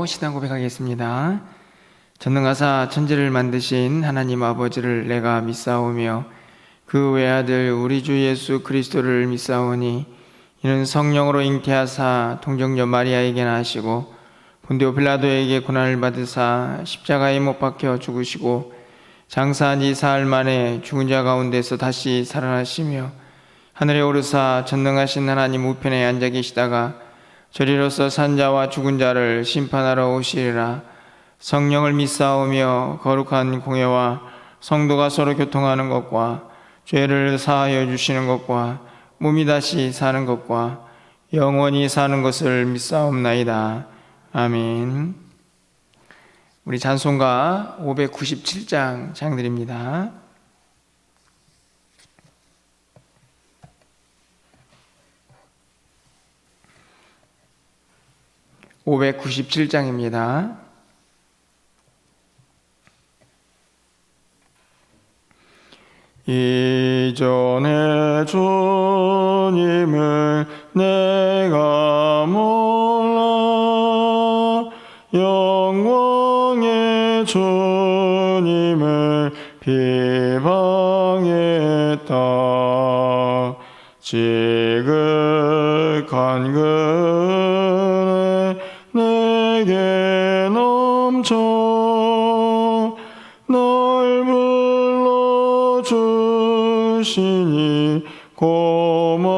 믿고 신앙 고백하겠습니다. 전능하사 천지를 만드신 하나님 아버지를 내가 믿사오며 그 외아들 우리 주 예수 그리스도를 믿사오니 이는 성령으로 잉태하사 동정녀 마리아에게 나시고 본디오 빌라도에게 고난을 받으사 십자가에 못 박혀 죽으시고 장사한 지 사흘 만에 죽은 자 가운데서 다시 살아나시며 하늘에 오르사 전능하신 하나님 우편에 앉아 계시다가 저리로서 산자와 죽은 자를 심판하러 오시리라. 성령을 믿사오며 거룩한 공예와 성도가 서로 교통하는 것과 죄를 사하여 주시는 것과 몸이 다시 사는 것과 영원히 사는 것을 믿사옵나이다. 아멘. 우리 찬송가 597장 장드립니다. 597장입니다. 이전에 주님을 내가 몰라 영광의 주님을 비방했다. 지극한 그네 내게 넘쳐 널 불러주시니 고마워라.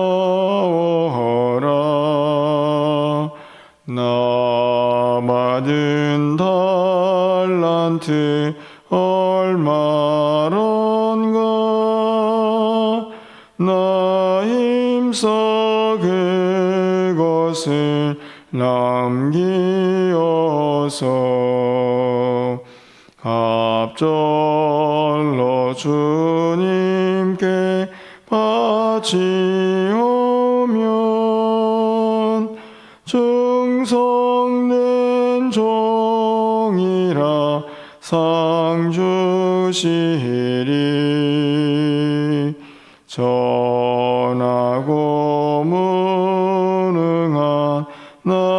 나 받은 달란트 얼마란가 나 힘써 그것을 남기어서 갑절로 주님께 바치오면 충성된 종이라 상 주시리. 전하고 무능한 나에게도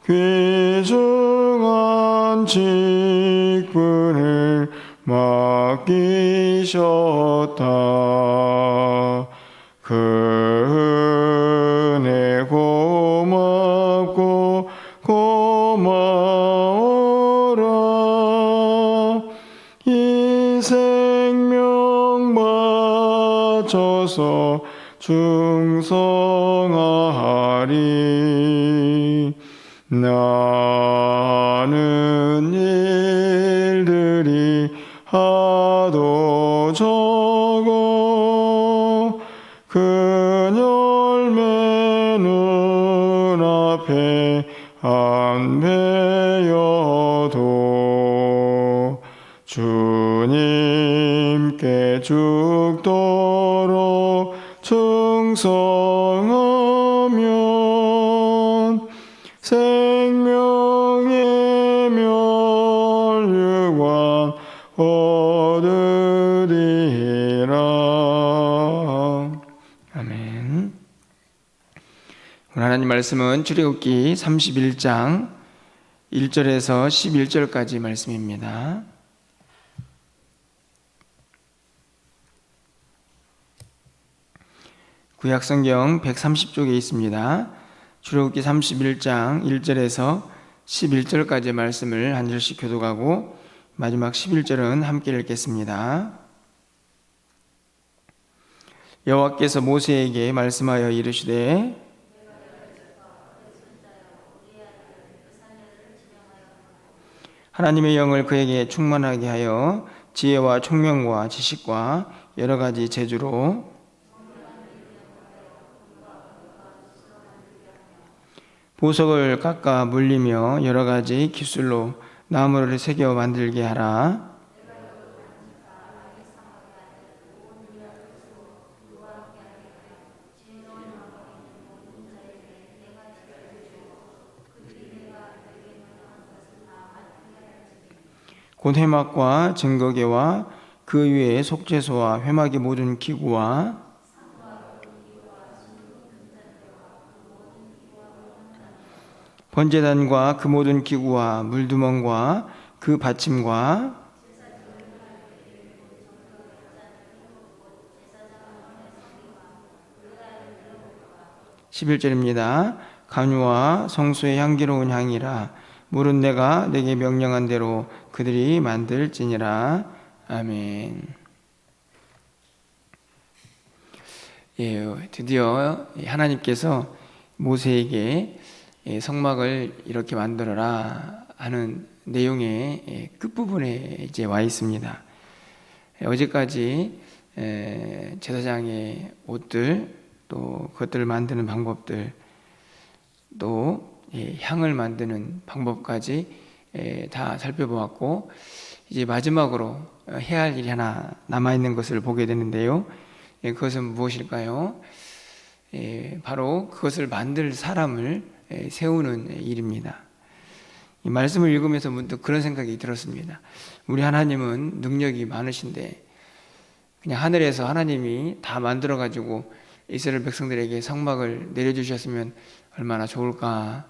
귀중한 직분을 맡기셨다. 그 은혜 고맙고 고마워라. 이 생명 바쳐서 충성하리. 나는 일들이 하도 적어 그 열매 눈앞에 안 배여도 주님께 죽도록 충성하면 생명의 멸류관 얻으리라. 아멘. 오늘 하나님 말씀은 출애굽기 31장 1절에서 11절까지 말씀입니다. 구약성경 130쪽에 있습니다. 출애굽기 31장 1절에서 11절까지의 말씀을 한 절씩 교독하고 마지막 11절은 함께 읽겠습니다. 여호와께서 모세에게 말씀하여 이르시되 하나님의 영을 그에게 충만하게 하여 지혜와 총명과 지식과 여러 가지 재주로 보석을 깎아 물리며 여러 가지 기술로 나무를 새겨 만들게 하라. 곧 회막과 증거계와 그 위에 속죄소와 회막의 모든 기구와 번제단과 그 모든 기구와 물두멍과 그 받침과 11절입니다. 간유와 성소의 향기로운 향이라 물은 내가 내게 명령한 대로 그들이 만들지니라. 아멘. 드디어 하나님께서 모세에게 성막을 이렇게 만들어라 하는 내용의 끝부분에 이제 와 있습니다. 어제까지 제사장의 옷들, 또 그것들을 만드는 방법들, 또 향을 만드는 방법까지 다 살펴보았고, 이제 마지막으로 해야 할 일이 하나 남아있는 것을 보게 되는데요. 그것은 무엇일까요? 바로 그것을 만들 사람을 세우는 일입니다. 이 말씀을 읽으면서 문득 그런 생각이 들었습니다. 우리 하나님은 능력이 많으신데 그냥 하늘에서 하나님이 다 만들어가지고 이스라엘 백성들에게 성막을 내려주셨으면 얼마나 좋을까,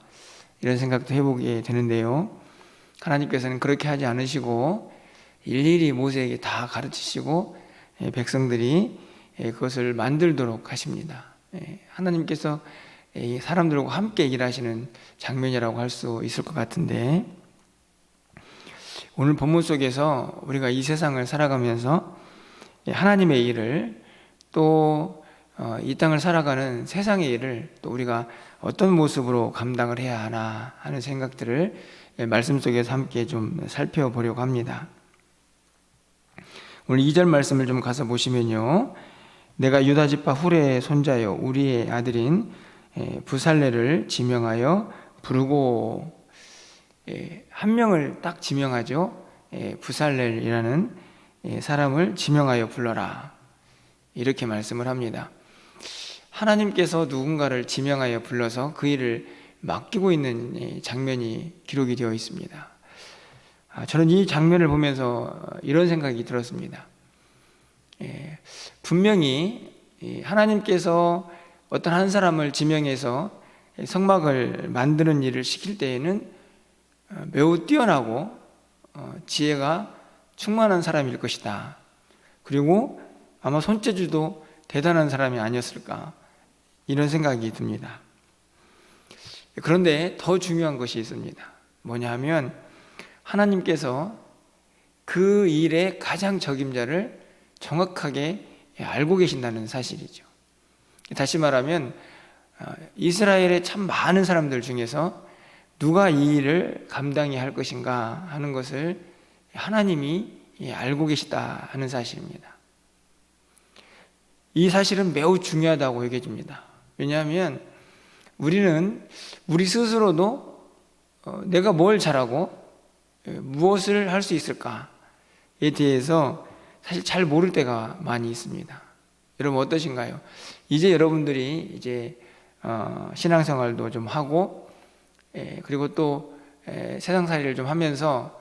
이런 생각도 해보게 되는데요. 하나님께서는 그렇게 하지 않으시고 일일이 모세에게 다 가르치시고 백성들이 그것을 만들도록 하십니다. 하나님께서 사람들과 함께 일하시는 장면이라고 할 수 있을 것 같은데, 오늘 본문 속에서 우리가 이 세상을 살아가면서 하나님의 일을, 또 이 땅을 살아가는 세상의 일을 또 우리가 어떤 모습으로 감당을 해야 하나 하는 생각들을 말씀 속에서 함께 좀 살펴보려고 합니다. 오늘 2절 말씀을 좀 가서 보시면요, 내가 유다 지파 훌의 손자요 우리의 아들인 부살레를 지명하여 부르고, 한 명을 딱 지명하죠. 부살렐이라는 사람을 지명하여 불러라, 이렇게 말씀을 합니다. 하나님께서 누군가를 지명하여 불러서 그 일을 맡기고 있는 장면이 기록이 되어 있습니다. 저는 이 장면을 보면서 이런 생각이 들었습니다. 분명히 하나님께서 어떤 한 사람을 지명해서 성막을 만드는 일을 시킬 때에는 매우 뛰어나고 지혜가 충만한 사람일 것이다. 그리고 아마 손재주도 대단한 사람이 아니었을까, 이런 생각이 듭니다. 그런데 더 중요한 것이 있습니다. 뭐냐 하면 하나님께서 그 일의 가장 적임자를 정확하게 알고 계신다는 사실이죠. 다시 말하면 이스라엘의 참 많은 사람들 중에서 누가 이 일을 감당해야 할 것인가 하는 것을 하나님이 알고 계시다 하는 사실입니다. 이 사실은 매우 중요하다고 얘기해줍니다. 왜냐하면 우리는 우리 스스로도 내가 뭘 잘하고 무엇을 할 수 있을까에 대해서 사실 잘 모를 때가 많이 있습니다. 여러분 어떠신가요? 이제 여러분들이 이제 신앙생활도 좀 하고, 그리고 또 세상살이를 좀 하면서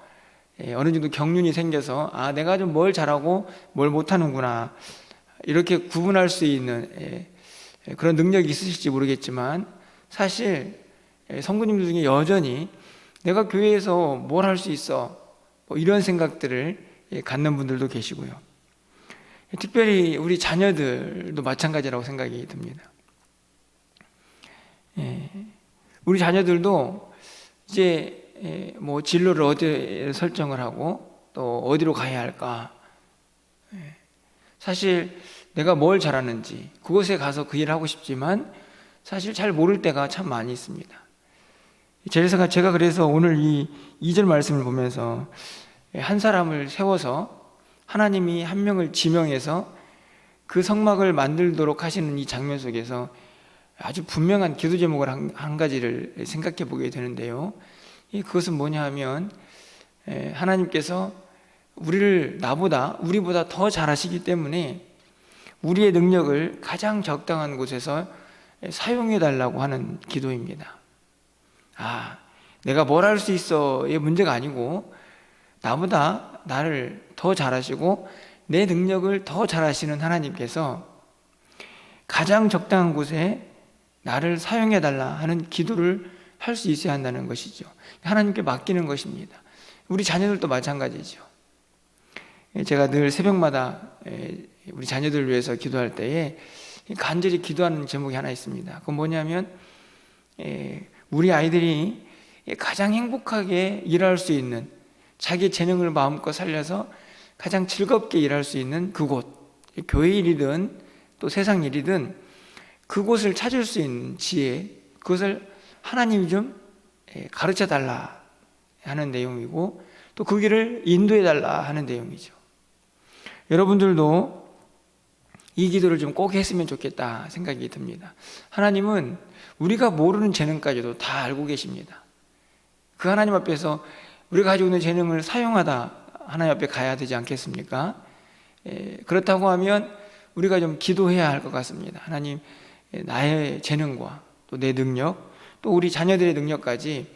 어느 정도 경륜이 생겨서 내가 좀 뭘 잘하고 뭘 못하는구나, 이렇게 구분할 수 있는 그런 능력이 있으실지 모르겠지만, 사실 성도님들 중에 여전히 내가 교회에서 뭘 할 수 있어, 뭐 이런 생각들을 갖는 분들도 계시고요. 특별히 우리 자녀들도 마찬가지라고 생각이 듭니다. 우리 자녀들도 이제 뭐 진로를 어디에 설정을 하고 또 어디로 가야 할까, 사실 내가 뭘 잘하는지 그곳에 가서 그 일을 하고 싶지만 사실 잘 모를 때가 참 많이 있습니다. 제가 그래서 오늘 이 2절 말씀을 보면서 한 사람을 세워서 하나님이 한 명을 지명해서 그 성막을 만들도록 하시는 이 장면 속에서 아주 분명한 기도 제목을 한 가지를 생각해 보게 되는데요. 그것은 뭐냐 하면 하나님께서 우리보다 더 잘하시기 때문에 우리의 능력을 가장 적당한 곳에서 사용해 달라고 하는 기도입니다. 내가 뭘 할 수 있어의 문제가 아니고 나보다 나를 더 잘하시고 내 능력을 더 잘하시는 하나님께서 가장 적당한 곳에 나를 사용해 달라 하는 기도를 할 수 있어야 한다는 것이죠. 하나님께 맡기는 것입니다. 우리 자녀들도 마찬가지죠. 제가 늘 새벽마다 우리 자녀들을 위해서 기도할 때에 간절히 기도하는 제목이 하나 있습니다. 그건 뭐냐면 우리 아이들이 가장 행복하게 일할 수 있는, 자기 재능을 마음껏 살려서 가장 즐겁게 일할 수 있는 그곳, 교회 일이든 또 세상 일이든 그곳을 찾을 수 있는 지혜, 그것을 하나님이 좀 가르쳐 달라 하는 내용이고, 또 그 길을 인도해 달라 하는 내용이죠. 여러분들도 이 기도를 좀 꼭 했으면 좋겠다 생각이 듭니다. 하나님은 우리가 모르는 재능까지도 다 알고 계십니다. 그 하나님 앞에서 우리가 가지고 있는 재능을 사용하다 하나님 앞에 가야 되지 않겠습니까? 그렇다고 하면 우리가 좀 기도해야 할 것 같습니다. 하나님, 나의 재능과 또 내 능력, 또 우리 자녀들의 능력까지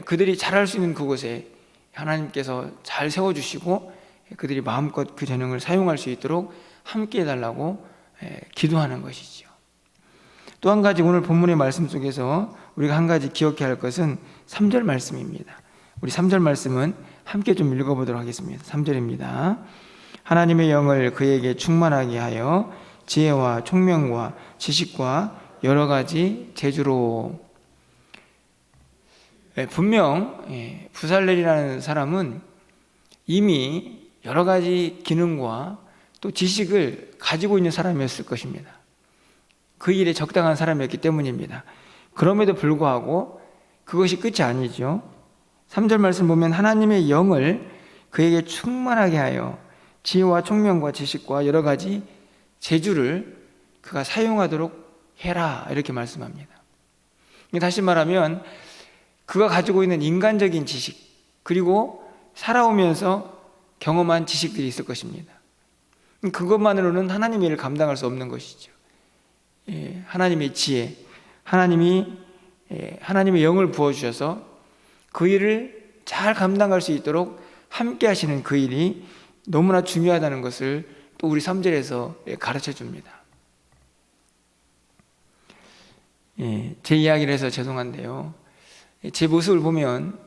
그들이 잘할 수 있는 그곳에 하나님께서 잘 세워주시고 그들이 마음껏 그 재능을 사용할 수 있도록 함께 해달라고 기도하는 것이죠. 또 한 가지 오늘 본문의 말씀 속에서 우리가 한 가지 기억해야 할 것은 3절 말씀입니다. 우리 3절 말씀은 함께 좀 읽어보도록 하겠습니다. 3절입니다. 하나님의 영을 그에게 충만하게 하여 지혜와 총명과 지식과 여러 가지 재주로. 분명 부살렐이라는 사람은 이미 여러 가지 기능과 또 지식을 가지고 있는 사람이었을 것입니다. 그 일에 적당한 사람이었기 때문입니다. 그럼에도 불구하고 그것이 끝이 아니죠. 3절 말씀 보면 하나님의 영을 그에게 충만하게 하여 지혜와 총명과 지식과 여러 가지 재주를 그가 사용하도록 해라, 이렇게 말씀합니다. 다시 말하면 그가 가지고 있는 인간적인 지식, 그리고 살아오면서 경험한 지식들이 있을 것입니다. 그것만으로는 하나님의 일을 감당할 수 없는 것이죠. 하나님의 지혜, 하나님의 영을 부어주셔서 그 일을 잘 감당할 수 있도록 함께 하시는 그 일이 너무나 중요하다는 것을 또 우리 3절에서 가르쳐 줍니다. 제 이야기를 해서 죄송한데요, 제 모습을 보면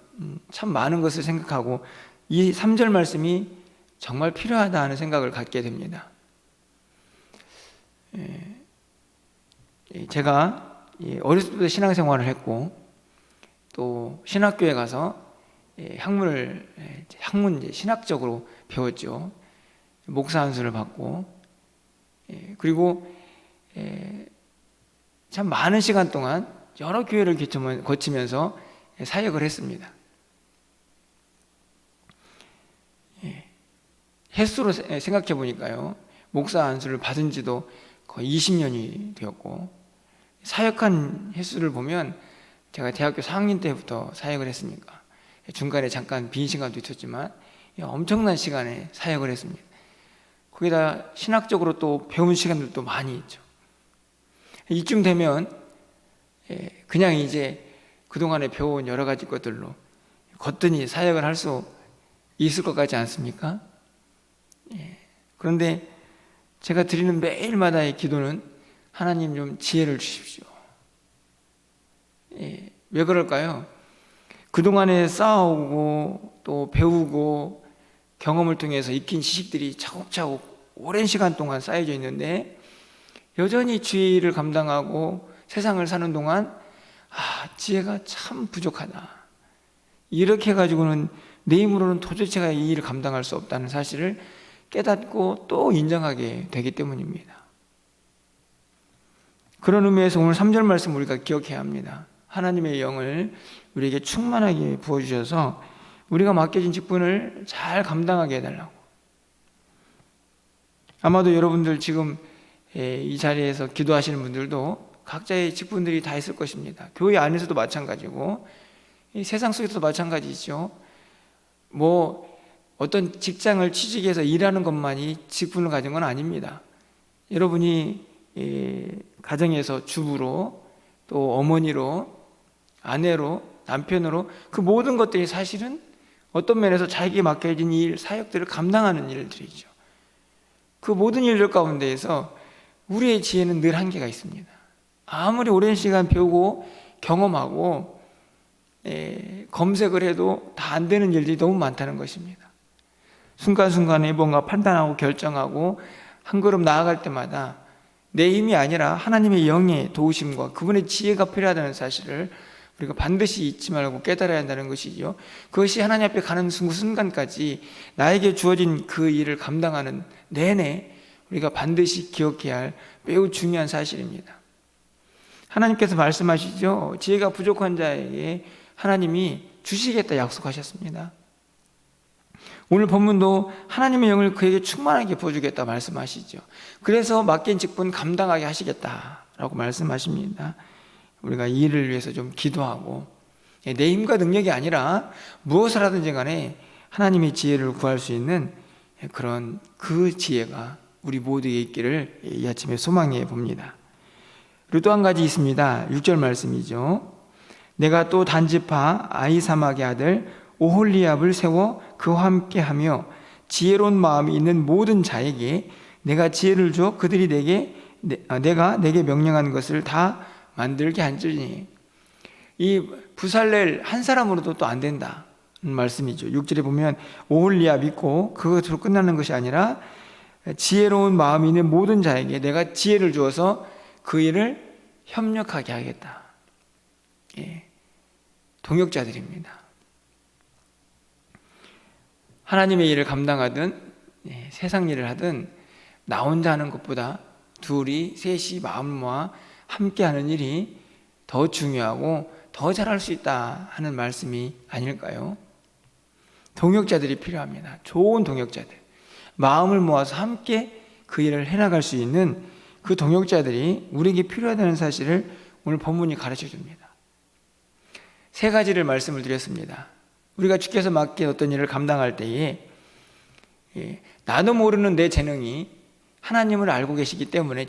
참 많은 것을 생각하고 이 3절 말씀이 정말 필요하다 하는 생각을 갖게 됩니다. 제가 어렸을 때부터 신앙생활을 했고 또 신학교에 가서 학문 신학적으로 배웠죠. 목사 안수를 받고, 그리고 참 많은 시간 동안 여러 교회를 거치면서 사역을 했습니다. 횟수로 생각해 보니까요, 목사 안수를 받은 지도 거의 20년이 되었고, 사역한 횟수를 보면 제가 대학교 4학년 때부터 사역을 했으니까 중간에 잠깐 빈 시간도 있었지만 엄청난 시간에 사역을 했습니다. 거기다 신학적으로 또 배운 시간들도 많이 있죠. 이쯤 되면 그냥 이제 그동안에 배워온 여러 가지 것들로 거뜬히 사역을 할 수 있을 것 같지 않습니까? 그런데 제가 드리는 매일마다의 기도는 하나님 좀 지혜를 주십시오. 왜 그럴까요? 그동안에 쌓아오고 또 배우고 경험을 통해서 익힌 지식들이 차곡차곡 오랜 시간 동안 쌓여져 있는데 여전히 주의 일을 감당하고 세상을 사는 동안 지혜가 참 부족하다, 이렇게 해가지고는 내 힘으로는 도저히 제가 이 일을 감당할 수 없다는 사실을 깨닫고 또 인정하게 되기 때문입니다. 그런 의미에서 오늘 3절 말씀 우리가 기억해야 합니다. 하나님의 영을 우리에게 충만하게 부어주셔서 우리가 맡겨진 직분을 잘 감당하게 해달라고. 아마도 여러분들 지금 이 자리에서 기도하시는 분들도 각자의 직분들이 다 있을 것입니다. 교회 안에서도 마찬가지고 이 세상 속에서도 마찬가지죠. 어떤 직장을 취직해서 일하는 것만이 직분을 가진 건 아닙니다. 여러분이 가정에서 주부로 또 어머니로 아내로 남편으로 그 모든 것들이 사실은 어떤 면에서 자기에게 맡겨진 일, 사역들을 감당하는 일들이죠. 그 모든 일들 가운데에서 우리의 지혜는 늘 한계가 있습니다. 아무리 오랜 시간 배우고 경험하고 검색을 해도 다 안 되는 일들이 너무 많다는 것입니다. 순간순간에 뭔가 판단하고 결정하고 한 걸음 나아갈 때마다 내 힘이 아니라 하나님의 영의 도우심과 그분의 지혜가 필요하다는 사실을 우리가 반드시 잊지 말고 깨달아야 한다는 것이죠. 그것이 하나님 앞에 가는 순간까지 나에게 주어진 그 일을 감당하는 내내 우리가 반드시 기억해야 할 매우 중요한 사실입니다. 하나님께서 말씀하시죠. 지혜가 부족한 자에게 하나님이 주시겠다 약속하셨습니다. 오늘 본문도 하나님의 영을 그에게 충만하게 부어주겠다 말씀하시죠. 그래서 맡긴 직분 감당하게 하시겠다라고 말씀하십니다. 우리가 이 일을 위해서 좀 기도하고 내 힘과 능력이 아니라 무엇을 하든지 간에 하나님의 지혜를 구할 수 있는 그런 그 지혜가 우리 모두에게 있기를 이 아침에 소망해 봅니다. 그리고 또 한 가지 있습니다. 6절 말씀이죠. 내가 또 단지파 아히사막의 아들 오홀리압을 세워 그와 함께하며 지혜로운 마음이 있는 모든 자에게 내가 지혜를 줘 그들이 내가 내게 명령한 것을 다 만들게 한지니. 이 부살렐 한 사람으로도 또 안 된다 말씀이죠. 6절에 보면 오홀리압 있고 그것으로 끝나는 것이 아니라 지혜로운 마음이 있는 모든 자에게 내가 지혜를 주어서 그 일을 협력하게 하겠다. 동역자들입니다. 하나님의 일을 감당하든 세상 일을 하든 나 혼자 하는 것보다 둘이 셋이 마음을 모아 함께하는 일이 더 중요하고 더 잘할 수 있다 하는 말씀이 아닐까요? 동역자들이 필요합니다. 좋은 동역자들, 마음을 모아서 함께 그 일을 해나갈 수 있는 그 동역자들이 우리에게 필요하다는 사실을 오늘 본문이 가르쳐 줍니다. 세 가지를 말씀을 드렸습니다. 우리가 주께서 맡긴 어떤 일을 감당할 때에 나도 모르는 내 재능이 하나님을 알고 계시기 때문에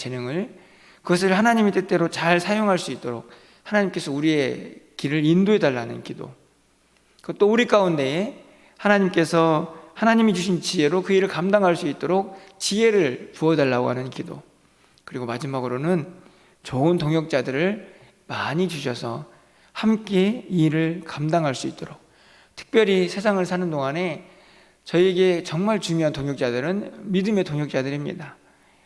그것을 하나님의 뜻대로 잘 사용할 수 있도록 하나님께서 우리의 길을 인도해 달라는 기도, 또 우리 가운데에 하나님께서 하나님이 주신 지혜로 그 일을 감당할 수 있도록 지혜를 부어달라고 하는 기도, 그리고 마지막으로는 좋은 동역자들을 많이 주셔서 함께 이 일을 감당할 수 있도록, 특별히 세상을 사는 동안에 저에게 정말 중요한 동역자들은 믿음의 동역자들입니다.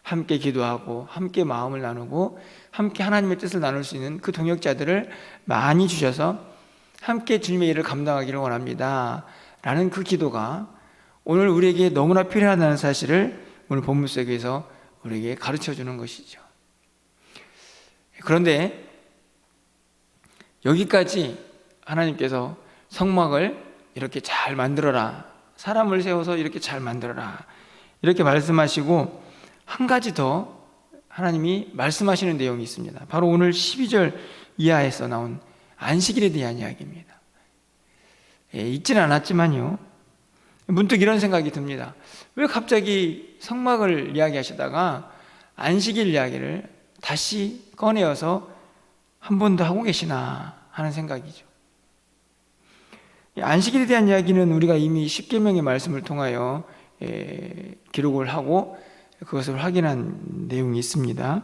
함께 기도하고 함께 마음을 나누고 함께 하나님의 뜻을 나눌 수 있는 그 동역자들을 많이 주셔서 함께 주님의 일을 감당하기를 원합니다 라는 그 기도가 오늘 우리에게 너무나 필요하다는 사실을 오늘 본문 속에서 우리에게 가르쳐 주는 것이죠. 그런데 여기까지 하나님께서 성막을 이렇게 잘 만들어라, 사람을 세워서 이렇게 잘 만들어라 이렇게 말씀하시고 한 가지 더 하나님이 말씀하시는 내용이 있습니다. 바로 오늘 12절 이하에서 나온 안식일에 대한 이야기입니다. 있지는 않았지만요, 문득 이런 생각이 듭니다. 왜 갑자기 성막을 이야기하시다가 안식일 이야기를 다시 꺼내어서 한 번 더 하고 계시나 하는 생각이죠. 안식일에 대한 이야기는 우리가 이미 십계명의 말씀을 통하여 기록을 하고 그것을 확인한 내용이 있습니다.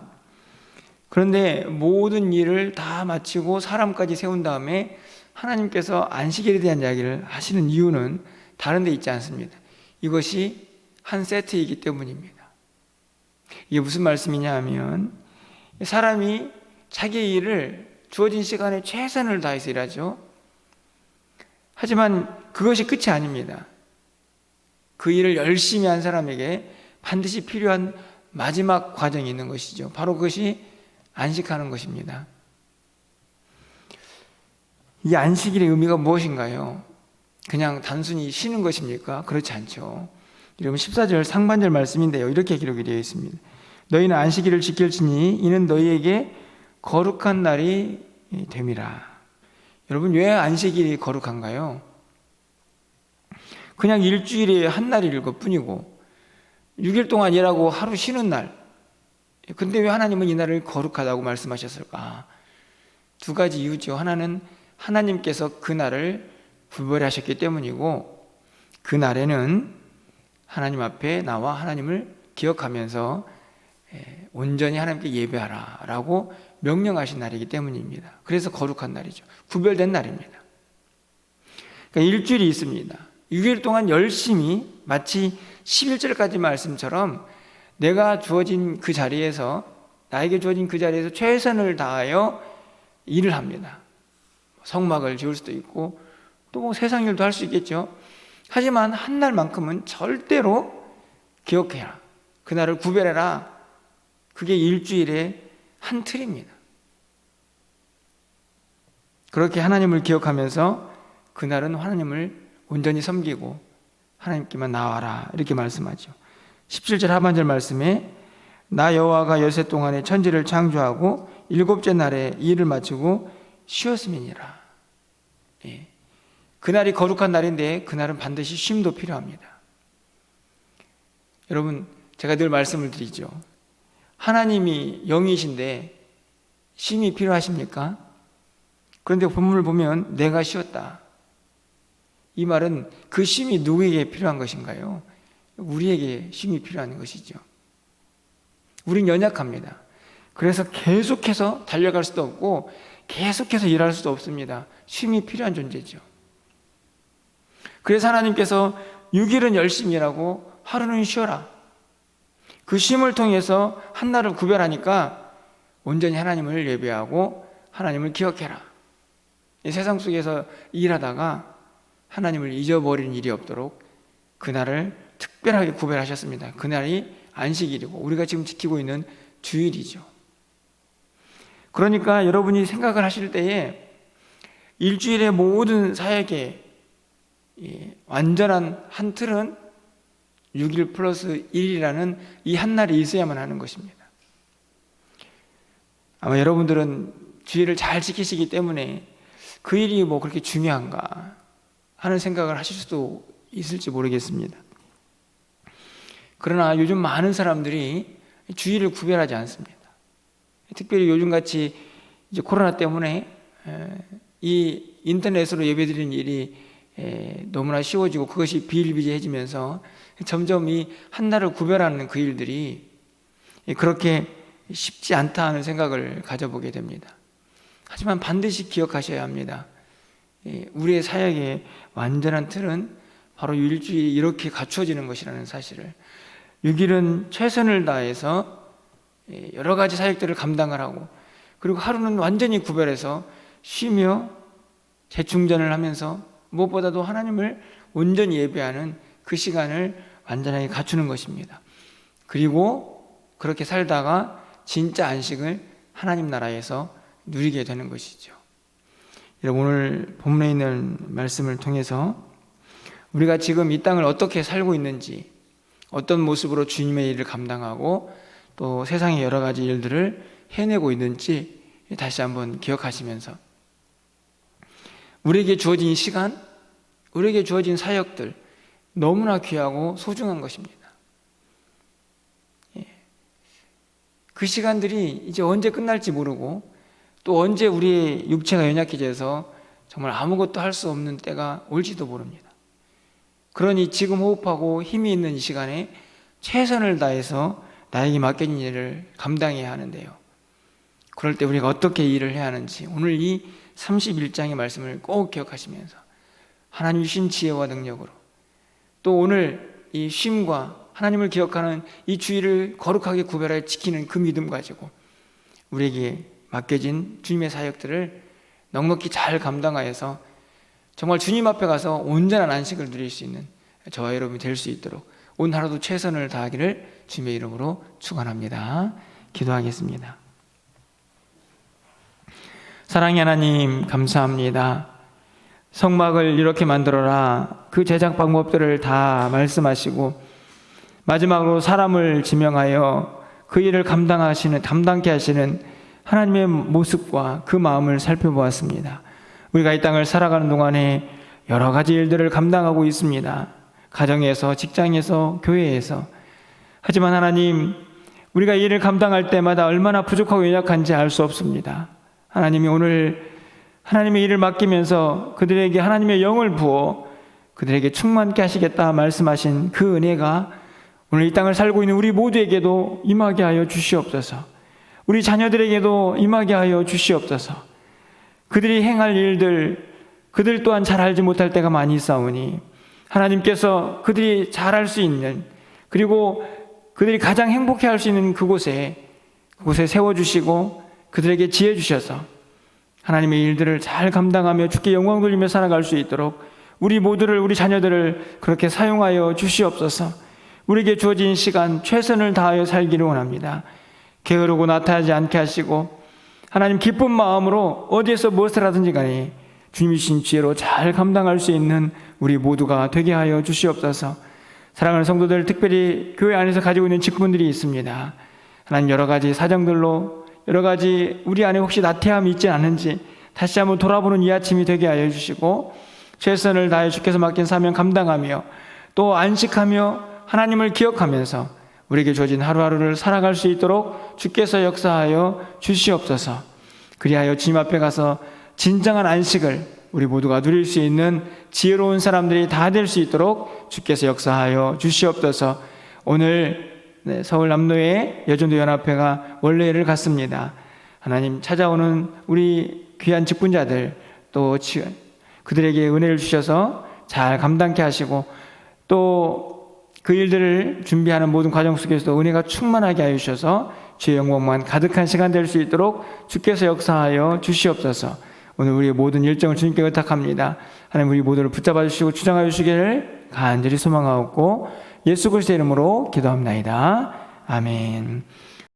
그런데 모든 일을 다 마치고 사람까지 세운 다음에 하나님께서 안식일에 대한 이야기를 하시는 이유는 다른 데 있지 않습니다. 이것이 한 세트이기 때문입니다. 이게 무슨 말씀이냐 하면, 사람이 자기의 일을 주어진 시간에 최선을 다해서 일하죠. 하지만 그것이 끝이 아닙니다. 그 일을 열심히 한 사람에게 반드시 필요한 마지막 과정이 있는 것이죠. 바로 그것이 안식하는 것입니다. 이 안식일의 의미가 무엇인가요? 그냥 단순히 쉬는 것입니까? 그렇지 않죠. 여러분 14절 상반절 말씀인데요, 이렇게 기록이 되어 있습니다. 너희는 안식일을 지킬지니 이는 너희에게 거룩한 날이 됨이라. 여러분, 왜 안식일이 거룩한가요? 그냥 일주일에 한 날일 것 뿐이고 6일 동안 일하고 하루 쉬는 날, 근데 왜 하나님은 이 날을 거룩하다고 말씀하셨을까? 두 가지 이유죠. 하나는 하나님께서 그 날을 구별하셨기 때문이고, 그 날에는 하나님 앞에 나와 하나님을 기억하면서 온전히 하나님께 예배하라 라고 명령하신 날이기 때문입니다. 그래서 거룩한 날이죠. 구별된 날입니다. 그러니까 일주일이 있습니다. 6일 동안 열심히 마치 11절까지 말씀처럼 내가 주어진 그 자리에서, 나에게 주어진 그 자리에서 최선을 다하여 일을 합니다. 성막을 지을 수도 있고 또 뭐 세상 일도 할 수 있겠죠. 하지만 한 날만큼은 절대로 기억해라. 그날을 구별해라. 그게 일주일의 한 틀입니다. 그렇게 하나님을 기억하면서 그날은 하나님을 온전히 섬기고 하나님께만 나와라, 이렇게 말씀하죠. 17절 하반절 말씀에 나 여호와가 여세 동안에 천지를 창조하고 일곱째 날에 일을 마치고 쉬었음이니라. 예. 그날이 거룩한 날인데 그날은 반드시 쉼도 필요합니다. 여러분, 제가 늘 말씀을 드리죠. 하나님이 영이신데 쉼이 필요하십니까? 그런데 본문을 보면 내가 쉬었다. 이 말은 그 쉼이 누구에게 필요한 것인가요? 우리에게 쉼이 필요한 것이죠. 우린 연약합니다. 그래서 계속해서 달려갈 수도 없고 계속해서 일할 수도 없습니다. 쉼이 필요한 존재죠. 그래서 하나님께서 6일은 열심히 일하고 하루는 쉬어라. 그 쉼을 통해서 한날을 구별하니까 온전히 하나님을 예배하고 하나님을 기억해라. 이 세상 속에서 일하다가 하나님을 잊어버리는 일이 없도록 그날을 특별하게 구별하셨습니다. 그날이 안식일이고 우리가 지금 지키고 있는 주일이죠. 그러니까 여러분이 생각을 하실 때에 일주일의 모든 사역의 완전한 한 틀은 6일 플러스 1이라는 이 한 날이 있어야만 하는 것입니다. 아마 여러분들은 주일을 잘 지키시기 때문에 그 일이 뭐 그렇게 중요한가 하는 생각을 하실 수도 있을지 모르겠습니다. 그러나 요즘 많은 사람들이 주일을 구별하지 않습니다. 특별히 요즘같이 이제 코로나 때문에 이 인터넷으로 예배드리는 일이 너무나 쉬워지고 그것이 비일비재해지면서 점점 이 한날을 구별하는 그 일들이 그렇게 쉽지 않다 하는 생각을 가져보게 됩니다. 하지만 반드시 기억하셔야 합니다. 우리의 사역의 완전한 틀은 바로 일주일이 이렇게 갖추어지는 것이라는 사실을, 6일은 최선을 다해서 여러 가지 사역들을 감당을 하고, 그리고 하루는 완전히 구별해서 쉬며 재충전을 하면서 무엇보다도 하나님을 온전히 예배하는 그 시간을 완전하게 갖추는 것입니다. 그리고 그렇게 살다가 진짜 안식을 하나님 나라에서 누리게 되는 것이죠. 여러분, 오늘 본문에 있는 말씀을 통해서 우리가 지금 이 땅을 어떻게 살고 있는지, 어떤 모습으로 주님의 일을 감당하고 또 세상의 여러 가지 일들을 해내고 있는지 다시 한번 기억하시면서 우리에게 주어진 시간, 우리에게 주어진 사역들 너무나 귀하고 소중한 것입니다. 그 시간들이 이제 언제 끝날지 모르고 또 언제 우리의 육체가 연약해져서 정말 아무것도 할 수 없는 때가 올지도 모릅니다. 그러니 지금 호흡하고 힘이 있는 이 시간에 최선을 다해서 나에게 맡겨진 일을 감당해야 하는데요. 그럴 때 우리가 어떻게 일을 해야 하는지 오늘 이 31장의 말씀을 꼭 기억하시면서 하나님 주신 지혜와 능력으로 또 오늘 이 쉼과 하나님을 기억하는 이 주의를 거룩하게 구별하여 지키는 그 믿음 가지고 우리에게 맡겨진 주님의 사역들을 넉넉히 잘 감당하여서 정말 주님 앞에 가서 온전한 안식을 누릴 수 있는 저와 여러분이 될 수 있도록 오늘 하루도 최선을 다하기를 주님의 이름으로 축원합니다. 기도하겠습니다. 사랑의 하나님, 감사합니다. 성막을 이렇게 만들어라, 그 제작 방법들을 다 말씀하시고 마지막으로 사람을 지명하여 그 일을 담당케 하시는 하나님의 모습과 그 마음을 살펴보았습니다. 우리가 이 땅을 살아가는 동안에 여러 가지 일들을 감당하고 있습니다. 가정에서, 직장에서, 교회에서. 하지만 하나님, 우리가 이 일을 감당할 때마다 얼마나 부족하고 연약한지 알 수 없습니다. 하나님이 오늘 하나님의 일을 맡기면서 그들에게 하나님의 영을 부어 그들에게 충만케 하시겠다 말씀하신 그 은혜가 오늘 이 땅을 살고 있는 우리 모두에게도 임하게 하여 주시옵소서. 우리 자녀들에게도 임하게 하여 주시옵소서. 그들이 행할 일들, 그들 또한 잘 알지 못할 때가 많이 있사오니 하나님께서 그들이 잘 알 수 있는, 그리고 그들이 가장 행복해할 수 있는 그곳에 세워주시고 그들에게 지혜 주셔서 하나님의 일들을 잘 감당하며 주께 영광 돌리며 살아갈 수 있도록 우리 모두를, 우리 자녀들을 그렇게 사용하여 주시옵소서. 우리에게 주어진 시간 최선을 다하여 살기를 원합니다. 게으르고 나태하지 않게 하시고 하나님 기쁜 마음으로 어디에서 무엇을 하든지 간에 주님이 주신 지혜로 잘 감당할 수 있는 우리 모두가 되게 하여 주시옵소서. 사랑하는 성도들, 특별히 교회 안에서 가지고 있는 직분들이 있습니다. 하나님 여러 가지 사정들로, 여러 가지 우리 안에 혹시 나태함이 있지 않은지 다시 한번 돌아보는 이 아침이 되게 하여 주시고 최선을 다해 주께서 맡긴 사명 감당하며 또 안식하며 하나님을 기억하면서 우리에게 주어진 하루하루를 살아갈 수 있도록 주께서 역사하여 주시옵소서. 그리하여 주님 앞에 가서 진정한 안식을 우리 모두가 누릴 수 있는 지혜로운 사람들이 다 될 수 있도록 주께서 역사하여 주시옵소서. 오늘 서울 남로의 여전도 연합회가 원래를 갔습니다. 하나님 찾아오는 우리 귀한 직분자들 또 그들에게 은혜를 주셔서 잘 감당케 하시고 또 그 일들을 준비하는 모든 과정 속에서도 은혜가 충만하게 하여 주셔서 주의 영광만 가득한 시간 될 수 있도록 주께서 역사하여 주시옵소서. 오늘 우리의 모든 일정을 주님께 의탁합니다. 하나님 우리 모두를 붙잡아 주시고 주장하여 주시기를 간절히 소망하옵고 예수 그리스도의 이름으로 기도합나이다. 아멘.